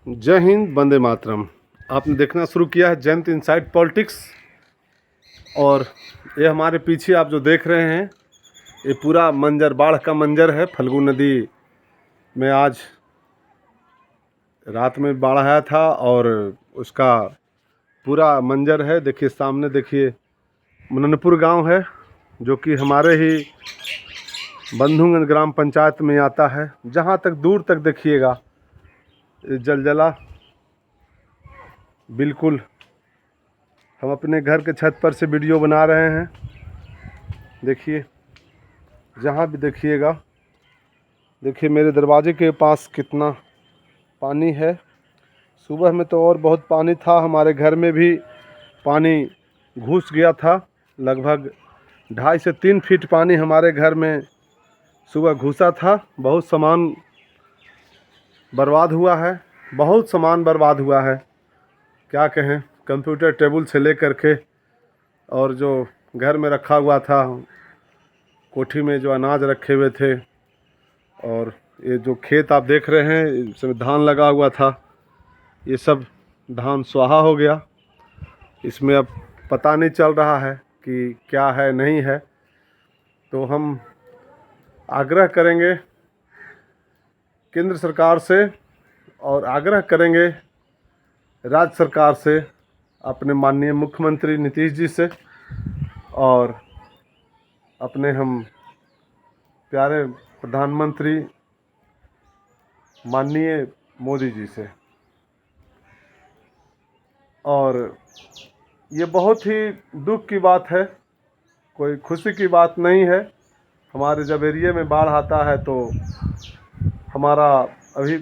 जय हिंद, वंदे मातरम। आपने देखना शुरू किया है जयंत इनसाइड पॉलिटिक्स। और ये हमारे पीछे आप जो देख रहे हैं ये पूरा मंजर बाढ़ का मंजर है। फल्गु नदी में आज रात में बाढ़ आया था और उसका पूरा मंजर है। देखिए सामने, देखिए मननपुर गांव है जो कि हमारे ही बंधुगंज ग्राम पंचायत में आता है। जहां तक दूर तक देखिएगा जलजला बिल्कुल। हम अपने घर के छत पर से वीडियो बना रहे हैं। देखिए जहाँ भी देखिएगा, देखिए मेरे दरवाजे के पास कितना पानी है। सुबह में तो और बहुत पानी था, हमारे घर में भी पानी घुस गया था। लगभग 2.5 से 3 फीट पानी हमारे घर में सुबह घुसा था। बहुत सामान बर्बाद हुआ है, बहुत सामान बर्बाद हुआ है। क्या कहें, कंप्यूटर टेबल से लेकर के और जो घर में रखा हुआ था, कोठी में जो अनाज रखे हुए थे, और ये जो खेत आप देख रहे हैं इसमें धान लगा हुआ था, ये सब धान स्वाहा हो गया। इसमें अब पता नहीं चल रहा है कि क्या है नहीं है। तो हम आग्रह करेंगे केंद्र सरकार से और आग्रह करेंगे राज्य सरकार से, अपने माननीय मुख्यमंत्री नीतीश जी से और अपने हम प्यारे प्रधानमंत्री माननीय मोदी जी से। और ये बहुत ही दुख की बात है, कोई खुशी की बात नहीं है। हमारे जब एरिया में बाढ़ आता है तो हमारा अभी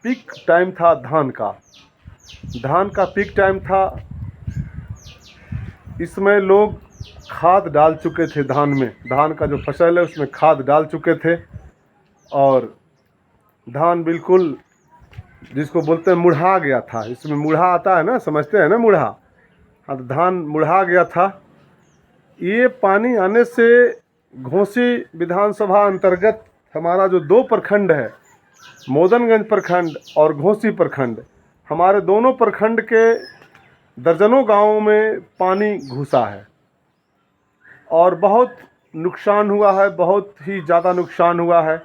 पीक टाइम था धान का पीक टाइम था। इसमें लोग खाद डाल चुके थे धान का जो फसल है उसमें खाद डाल चुके थे। और धान बिल्कुल जिसको बोलते हैं मुढ़ा गया था। इसमें मुढ़ा आता है ना, समझते हैं ना मुढ़ा। हाँ, तो धान मुढ़ा गया था। ये पानी आने से घोसी विधानसभा अंतर्गत हमारा जो 2 प्रखंड है, मोदनगंज प्रखंड और घोसी प्रखंड, हमारे दोनों प्रखंड के दर्जनों गांवों में पानी घुसा है और बहुत नुकसान हुआ है, बहुत ही ज़्यादा नुकसान हुआ है।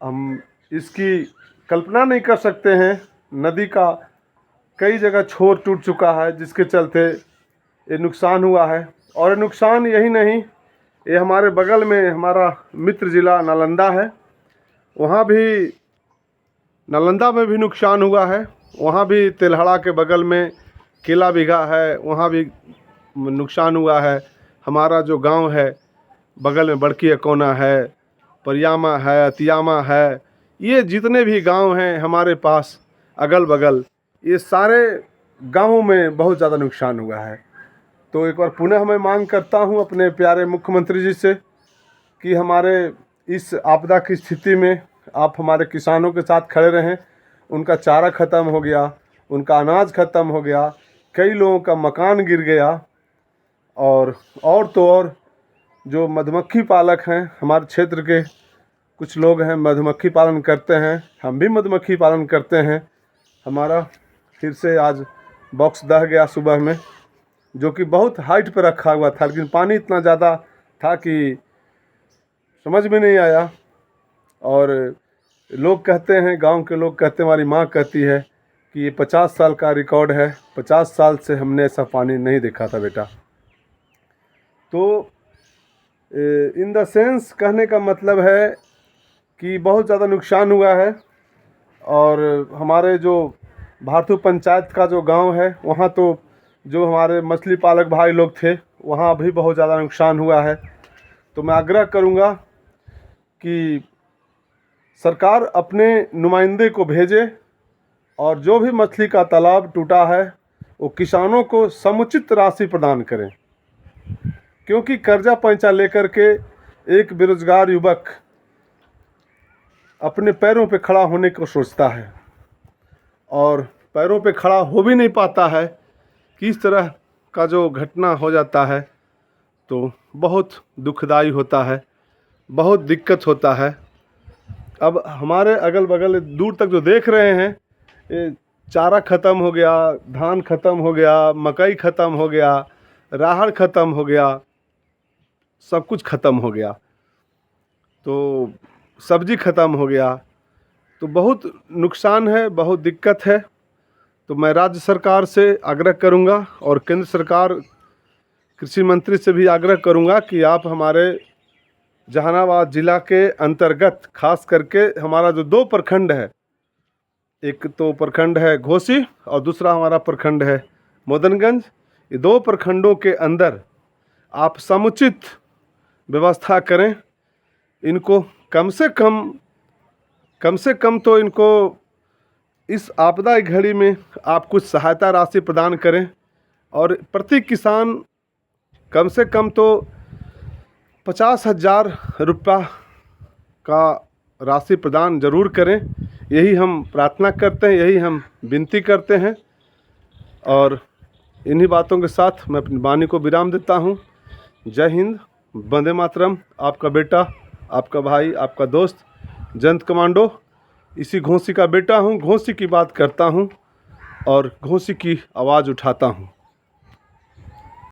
हम इसकी कल्पना नहीं कर सकते हैं। नदी का कई जगह छोर टूट चुका है जिसके चलते ये नुकसान हुआ है। और नुकसान यही नहीं, ये हमारे बगल में हमारा मित्र ज़िला नालंदा है, वहाँ भी नालंदा में भी नुकसान हुआ है। वहाँ भी तेल्हड़ा के बगल में केला बिघा है, वहाँ भी नुकसान हुआ है। हमारा जो गांव है बगल में बड़की अकोना है, परियामा है, अतियामा है, ये जितने भी गांव हैं हमारे पास अगल बगल, ये सारे गांवों में बहुत ज़्यादा नुकसान हुआ है। तो एक बार पुनः मैं मांग करता हूं अपने प्यारे मुख्यमंत्री जी से कि हमारे इस आपदा की स्थिति में आप हमारे किसानों के साथ खड़े रहें। उनका चारा ख़त्म हो गया, उनका अनाज ख़त्म हो गया, कई लोगों का मकान गिर गया। और तो और जो मधुमक्खी पालक हैं, हमारे क्षेत्र के कुछ लोग हैं मधुमक्खी पालन करते हैं, हम भी मधुमक्खी पालन करते हैं। हमारा फिर से आज बॉक्स दह गया सुबह में, जो कि बहुत हाइट पर रखा हुआ था, लेकिन पानी इतना ज़्यादा था कि समझ में नहीं आया। और लोग कहते हैं, गांव के लोग कहते हैं, हमारी माँ कहती है कि ये 50 साल का रिकॉर्ड है, 50 साल से हमने ऐसा पानी नहीं देखा था बेटा। तो इन द सेंस कहने का मतलब है कि बहुत ज़्यादा नुकसान हुआ है। और हमारे जो भारतू पंचायत का जो गांव है, वहाँ तो जो हमारे मछली पालक भाई लोग थे, वहाँ भी बहुत ज़्यादा नुकसान हुआ है। तो मैं आग्रह करूँगा कि सरकार अपने नुमाइंदे को भेजे और जो भी मछली का तालाब टूटा है वो किसानों को समुचित राशि प्रदान करें। क्योंकि कर्जा पैंचा लेकर के एक बेरोजगार युवक अपने पैरों पे खड़ा होने को सोचता है और पैरों पे खड़ा हो भी नहीं पाता है कि इस तरह का जो घटना हो जाता है तो बहुत दुखदाई होता है, बहुत दिक्कत होता है। अब हमारे अगल बगल दूर तक जो देख रहे हैं चारा ख़त्म हो गया, धान ख़त्म हो गया, मकई ख़त्म हो गया, राहड़ ख़त्म हो गया, सब कुछ ख़त्म हो गया, तो सब्जी ख़त्म हो गया, तो बहुत नुकसान है, बहुत दिक्कत है। तो मैं राज्य सरकार से आग्रह करूंगा और केंद्र सरकार कृषि मंत्री से भी आग्रह करूंगा कि आप हमारे जहानाबाद ज़िला के अंतर्गत खास करके हमारा जो 2 प्रखंड है, एक तो प्रखंड है घोसी और दूसरा हमारा प्रखंड है मदनगंज, ये 2 प्रखंडों के अंदर आप समुचित व्यवस्था करें। इनको कम से कम तो इनको इस आपदा की घड़ी में आप कुछ सहायता राशि प्रदान करें और प्रति किसान कम से कम तो 50,000 रुपया का राशि प्रदान जरूर करें। यही हम प्रार्थना करते हैं, यही हम विनती करते हैं और इन्हीं बातों के साथ मैं अपनी वाणी को विराम देता हूँ। जय हिंद, वंदे मातरम। आपका बेटा, आपका भाई, आपका दोस्त जयंत कमांडो, इसी घोसी का बेटा हूँ, घोसी की बात करता हूँ और घोसी की आवाज़ उठाता हूँ।